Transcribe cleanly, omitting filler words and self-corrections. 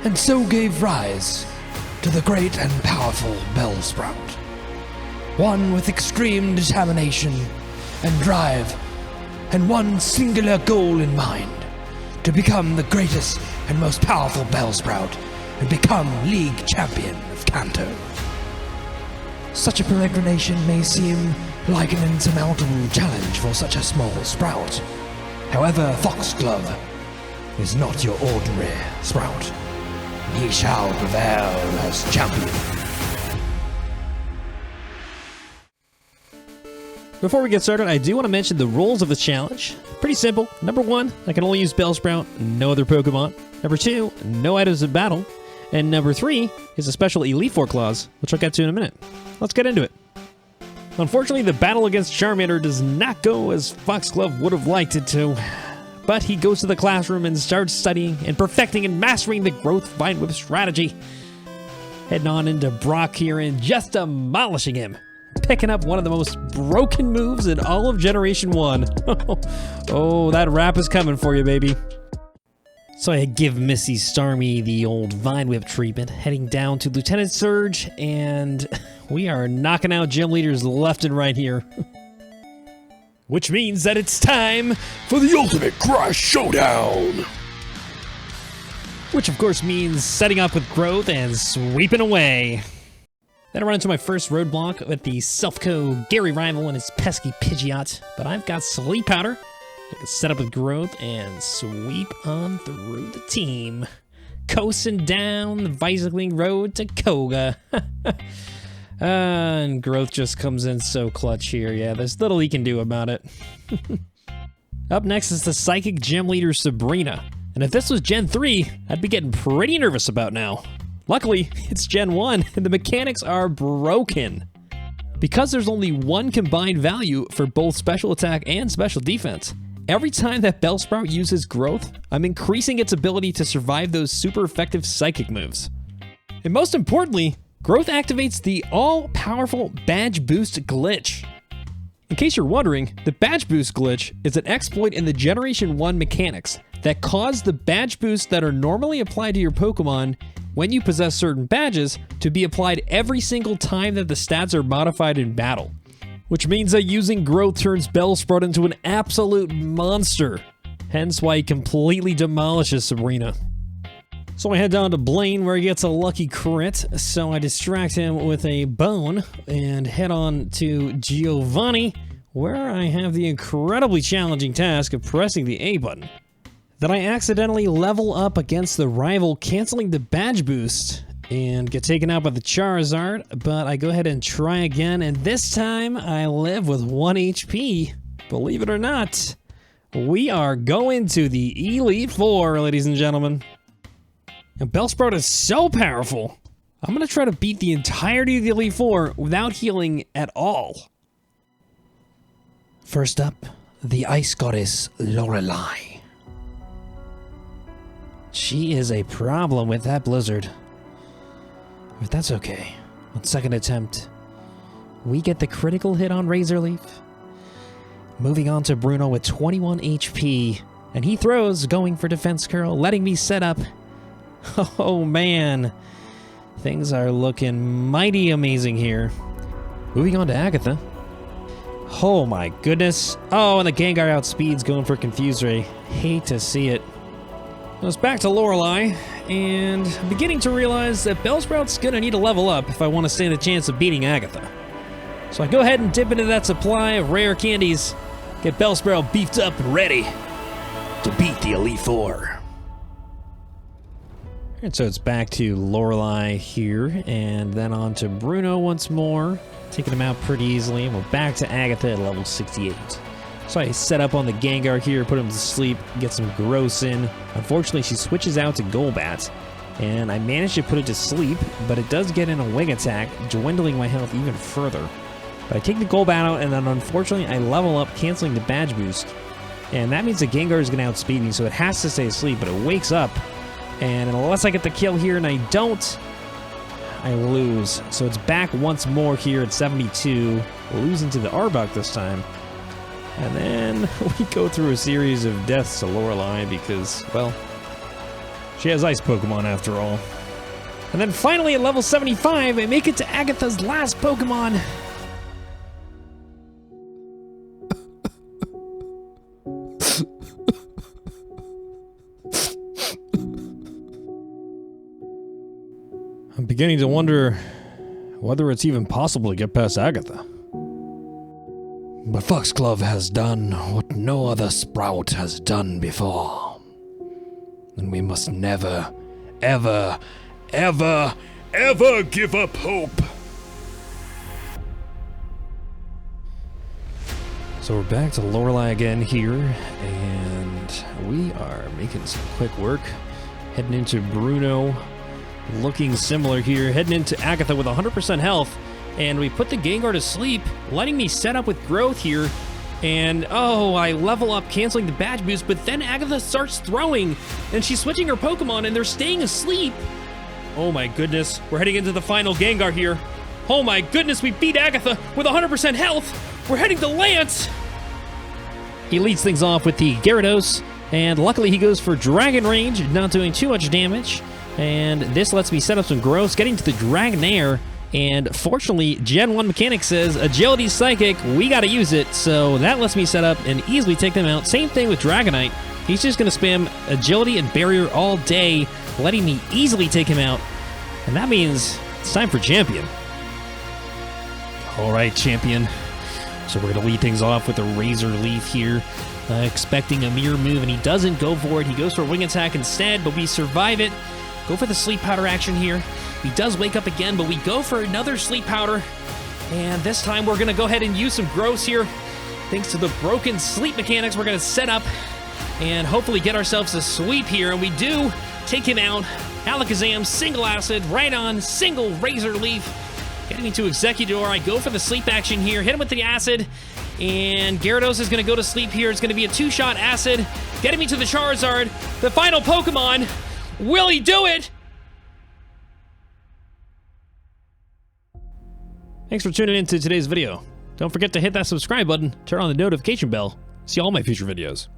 and so gave rise to the great and powerful Bellsprout. One with extreme determination and drive, and one singular goal in mind, to become the greatest and most powerful Bellsprout and become League Champion of Kanto. Such a peregrination may seem like an insurmountable challenge for such a small sprout. However, Foxglove is not your ordinary sprout. He shall prevail as champion. Before we get started, I do want to mention the rules of the challenge. Pretty simple. Number 1, I can only use Bellsprout, no other Pokemon. Number 2, no items in battle. And number 3 is a special Elite Four clause, which I'll get to in a minute. Let's get into it. Unfortunately, the battle against Charmander does not go as Foxglove would have liked it to. But he goes to the classroom and starts studying and perfecting and mastering the Growth Vine Whip strategy. Heading on into Brock here and just demolishing him. Picking up one of the most broken moves in all of Generation 1. Oh, that rap is coming for you, baby. So I give Missy Starmie the old Vine Whip treatment, heading down to Lieutenant Surge, and we are knocking out gym leaders left and right here. Which means that it's time for the ultimate Crush Showdown! Which of course means setting up with Growth and sweeping away. Then I run into my first roadblock with the Silph Co Rival and his pesky Pidgeot, but I've got Sleep Powder. I can set up with Growth and sweep on through the team. Coasting down the bicycling road to Koga. And Growth just comes in so clutch here. Yeah, there's little he can do about it. Up next is the Psychic Gym Leader Sabrina. And if this was Gen 3, I'd be getting pretty nervous about now. Luckily, it's Gen 1, and the mechanics are broken. Because there's only one combined value for both special attack and special defense, every time that Bellsprout uses Growth, I'm increasing its ability to survive those super effective psychic moves. And most importantly, Growth activates the all-powerful Badge Boost glitch. In case you're wondering, the Badge Boost glitch is an exploit in the Generation 1 mechanics that cause the Badge Boosts that are normally applied to your Pokemon when you possess certain badges to be applied every single time that the stats are modified in battle. Which means that using Growth turns Bellsprout into an absolute monster. Hence why he completely demolishes Sabrina. So I head down to Blaine where he gets a lucky crit, so I distract him with a bone and head on to Giovanni where I have the incredibly challenging task of pressing the A button. Then I accidentally level up against the rival, canceling the badge boost and get taken out by the Charizard, but I go ahead and try again, and this time I live with 1 HP. Believe it or not, we are going to the Elite Four, ladies and gentlemen. And Bellsprout is so powerful, I'm going to try to beat the entirety of the Elite Four without healing at all. First up, the Ice Goddess Lorelei. She is a problem with that blizzard. But that's okay. On second attempt, we get the critical hit on Razorleaf. Moving on to Bruno with 21 HP. And he throws, going for Defense Curl, letting me set up. Oh man. Things are looking mighty amazing here. Moving on to Agatha. Oh my goodness. Oh, and the Gengar outspeeds, going for Confuse Ray. Hate to see it. Well, it's back to Lorelei, and I'm beginning to realize that Bellsprout's gonna need to level up if I want to stand a chance of beating Agatha. So I go ahead and dip into that supply of rare candies, get Bellsprout beefed up and ready to beat the Elite Four. And so it's back to Lorelei here, and then on to Bruno once more, taking him out pretty easily, and we're back to Agatha at level 68. So I set up on the Gengar here, put him to sleep, get some Gross in. Unfortunately, she switches out to Golbat, and I managed to put it to sleep, but it does get in a Wing Attack, dwindling my health even further. But I take the Golbat out, and then unfortunately I level up, canceling the Badge Boost. And that means the Gengar is going to outspeed me, so it has to stay asleep, but it wakes up. And unless I get the kill here, and I don't, I lose. So it's back once more here at 72, losing to the Arbok this time. And then we go through a series of deaths to Lorelei because, well, She has ice Pokemon after all. And then finally at level 75, I make it to Agatha's last Pokemon. I'm beginning to wonder whether it's even possible to get past Agatha. But Foxglove has done what no other Sprout has done before. And we must never, ever, ever, ever give up hope. So we're back to Lorelei again here, and we are making some quick work. Heading into Bruno, looking similar here. Heading into Agatha with 100% health, and we put the Gengar to sleep, letting me set up with growth here. And oh, I level up, canceling the badge boost, but then Agatha starts throwing, and she's switching her Pokemon, and they're staying asleep. Oh my goodness, we're heading into the final Gengar here. Oh my goodness, we beat Agatha with 100% health. We're heading to Lance. He leads things off with the Gyarados, and luckily he goes for Dragon Range, not doing too much damage. And this lets me set up some growths, getting to the Dragonair. And fortunately, Gen 1 Mechanic says, Agility Psychic, we gotta use it. So that lets me set up and easily take them out. Same thing with Dragonite. He's just gonna spam Agility and Barrier all day, letting me easily take him out. And that means it's time for Champion. All right, Champion. So we're going to lead things off with a Razor Leaf here, expecting a mirror move, and he doesn't go for it. He goes for a Wing Attack instead, but we survive it. Go for the Sleep Powder action here. He does wake up again, but we go for another Sleep Powder, and this time we're going to go ahead and use some growths here. Thanks to the broken sleep mechanics, we're going to set up and hopefully get ourselves a sweep here, and we do take him out. Alakazam, single Acid, right on, single Razor Leaf. Getting me to Executor, I go for the sleep action here, hit him with the Acid, and Gyarados is going to go to sleep here. It's going to be a two-shot Acid, getting me to the Charizard, the final Pokemon. Will he do it? Thanks for tuning in to today's video. Don't forget to hit that subscribe button, turn on the notification bell, see all my future videos.